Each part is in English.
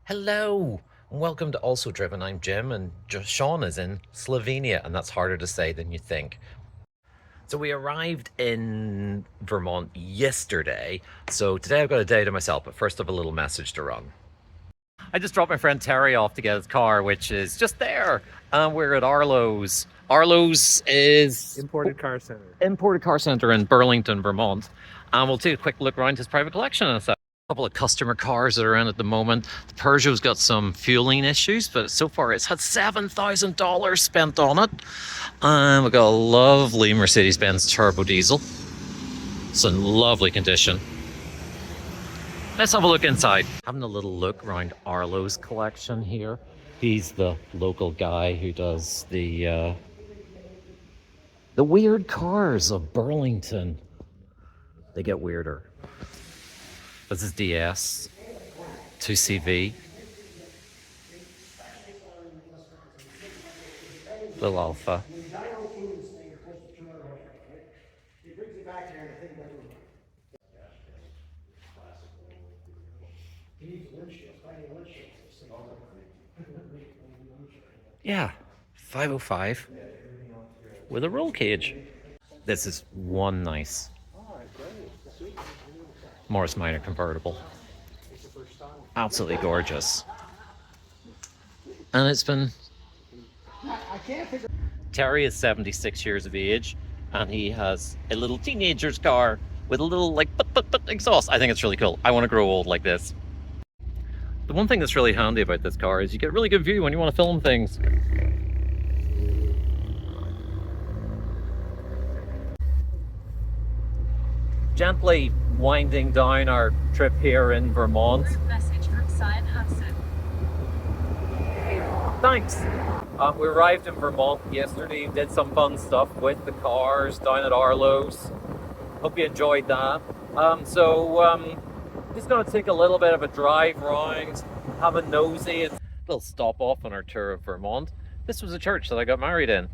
Hello, and welcome to Also Driven. I'm Jim, and Sean is in Slovenia, and that's harder to say than you think. So we arrived in Vermont yesterday, so today I've got a day to myself, but first I have a little message to run. I just dropped my friend Terry off to get his car, which is just there. We're at Arlo's. Arlo's is Imported car center. Imported car center in Burlington, Vermont. And we'll take a quick look around his private collection in a second. A couple of customer cars that are in at the moment. The Peugeot's got some fueling issues, but so far it's had $7,000 spent on it. And we've got a lovely Mercedes-Benz turbo diesel. It's in lovely condition. Let's have a look inside. Having a little look around Arlo's collection here. He's the local guy who does the weird cars of Burlington. They get weirder. This is DS, 2CV. Little Alpha. Yeah, 505 with a roll cage. This is one nice Morris Minor convertible. Absolutely gorgeous. And it's been... Terry is 76 years of age, and he has a little teenager's car with a little like but exhaust. I think it's really cool. I want to grow old like this. The one thing that's really handy about this car is you get a really good view when you want to film things. Gently winding down our trip here in Vermont. Message from Cyan Hudson. Thanks. We arrived in Vermont yesterday, did some fun stuff with the cars down at Arlo's. Hope you enjoyed that. Just going to take a little bit of a drive round, have a nosy, and a little stop off on our tour of Vermont. This was a church that I got married in.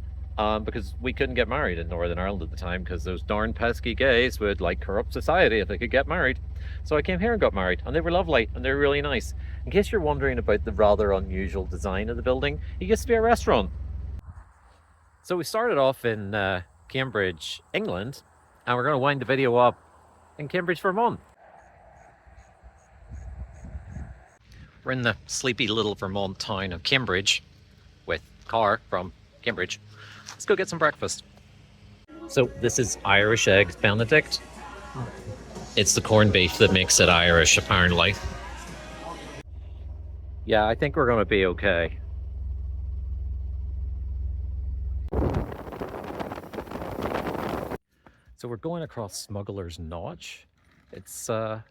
Because we couldn't get married in Northern Ireland at the time because those darn pesky gays would like corrupt society if they could get married. So I came here and got married, and they were lovely and they were really nice. In case you're wondering about the rather unusual design of the building, it used to be a restaurant. So we started off in Cambridge, England, and we're going to wind the video up in Cambridge, Vermont. We're in the sleepy little Vermont town of Cambridge with a car from Cambridge. Let's go get some breakfast. So this is Irish Eggs Benedict. It's the corned beef that makes it Irish, apparently. Yeah, I think we're going to be okay. So we're going across Smuggler's Notch. It's an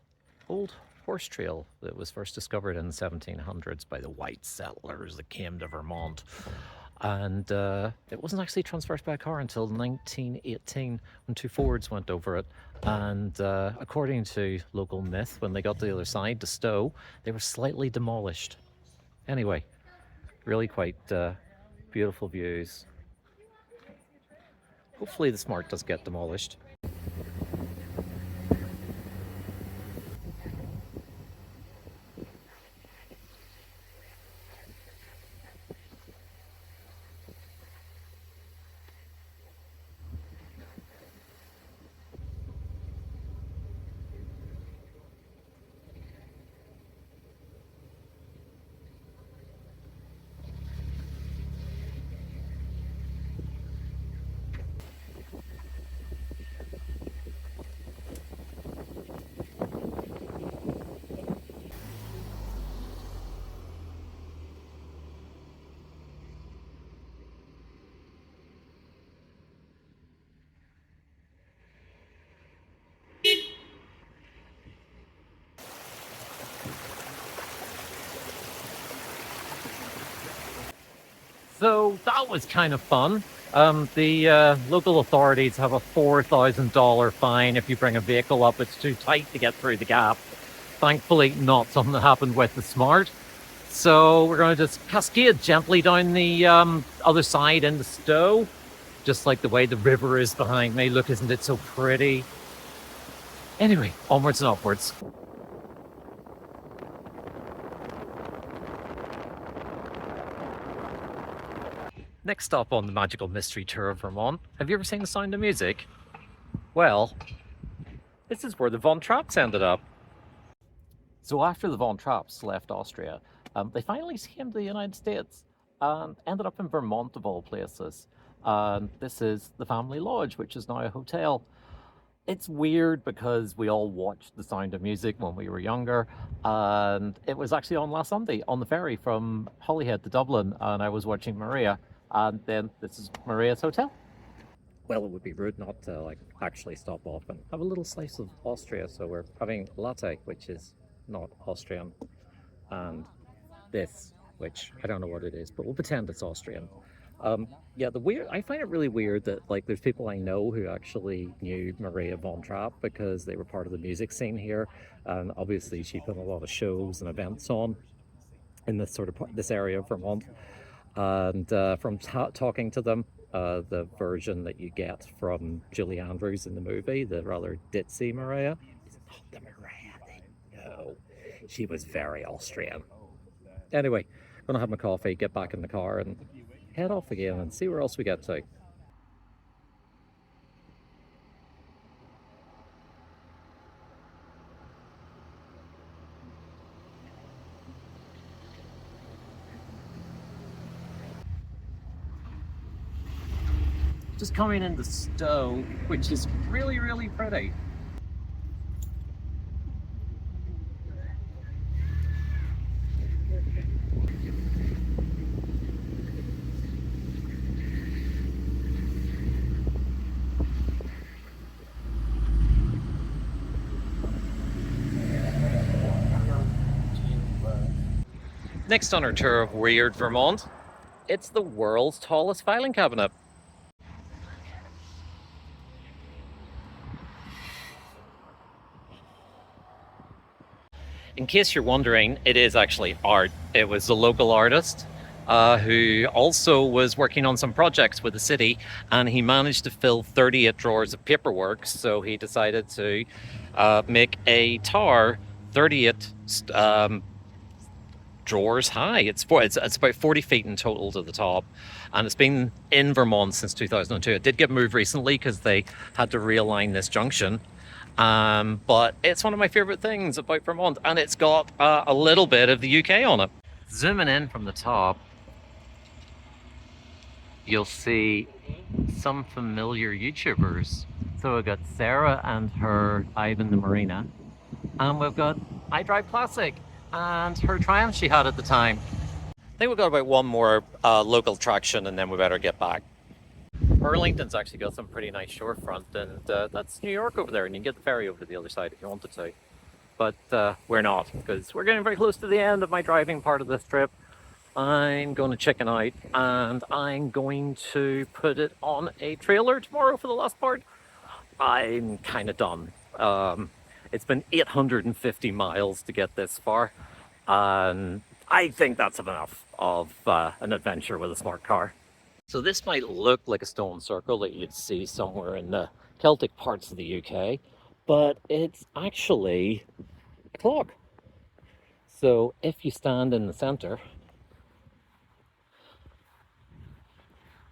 old horse trail that was first discovered in the 1700s by the white settlers that came to Vermont. And it wasn't actually transversed by a car until 1918 when two Fords went over it. And according to local myth, when they got to the other side to Stowe, they were slightly demolished. Anyway, really quite beautiful views. Hopefully the Smart does get demolished. So that was kind of fun. The local authorities have a $4,000 fine if you bring a vehicle up. It's too tight to get through the gap. Thankfully, not something that happened with the Smart. So we're going to just cascade gently down the other side into Stowe. Just like the way the river is behind me. Look, isn't it so pretty? Anyway, onwards and upwards. Next stop on the magical mystery tour of Vermont. Have you ever seen The Sound of Music? Well, this is where the Von Trapps ended up. So after the Von Trapps left Austria, they finally came to the United States and ended up in Vermont of all places. This is the family lodge, which is now a hotel. It's weird because we all watched The Sound of Music when we were younger, and it was actually on last Sunday on the ferry from Holyhead to Dublin, and I was watching Maria, and then this is Maria's hotel. Well, it would be rude not to actually stop off and have a little slice of Austria, so we're having latte, which is not Austrian, and this, which I don't know what it is, but we'll pretend it's Austrian. Yeah, I find it really weird that there's people I know who actually knew Maria von Trapp because they were part of the music scene here, and obviously she put a lot of shows and events on in this area of Vermont. And from talking to them, the version that you get from Julie Andrews in the movie, the rather ditzy Maria, is not the Maria they know. She was very Austrian. Anyway, gonna have my coffee, get back in the car, and head off again and see where else we get to. Just coming into Stowe, which is really, really pretty. Next on our tour of weird Vermont, it's the world's tallest filing cabinet. In case you're wondering, it is actually art. It was a local artist who also was working on some projects with the city, and he managed to fill 38 drawers of paperwork, so he decided to make a tower 38 drawers high. It's about 40 feet in total to the top, and it's been in Vermont since 2002. It did get moved recently because they had to realign this junction. But it's one of my favorite things about Vermont, and it's got a little bit of the UK on it. Zooming in from the top, you'll see some familiar YouTubers. So we've got Sarah and her Ivan the Marina, and we've got iDrive Classic and her Triumph she had at the time. I think we've got about one more local attraction, and then we better get back. Burlington's actually got some pretty nice shorefront, and that's New York over there, and you can get the ferry over to the other side if you wanted to. But we're not, because we're getting very close to the end of my driving part of this trip. I'm going to chicken out, and I'm going to put it on a trailer tomorrow for the last part. I'm kind of done. It's been 850 miles to get this far, and I think that's enough of an adventure with a smart car. So this might look like a stone circle that you'd see somewhere in the Celtic parts of the UK, but it's actually a clock. So if you stand in the center,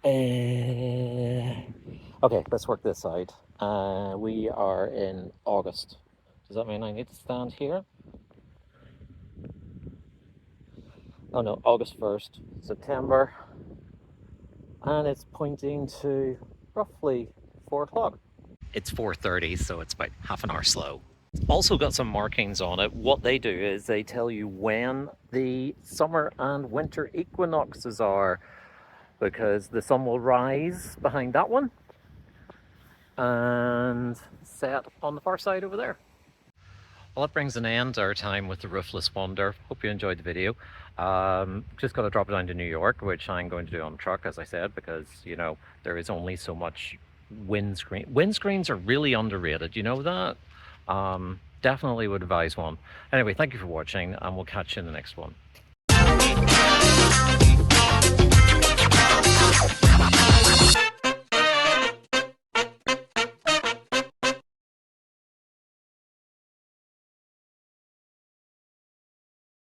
okay, let's work this side. We are in August. Does that mean I need to stand here? Oh no, August 1st, September. And it's pointing to roughly 4 o'clock. It's 4:30, so it's about half an hour slow. It's also got some markings on it. What they do is they tell you when the summer and winter equinoxes are, because the sun will rise behind that one and set on the far side over there. Well, that brings an end to our time with the Roofless Wonder. Hope you enjoyed the video. Just got to drop it down to New York, which I'm going to do on truck, as I said, because, you know, there is only so much windscreen. Windscreens are really underrated, you know that? Definitely would advise one. Anyway, thank you for watching, and we'll catch you in the next one.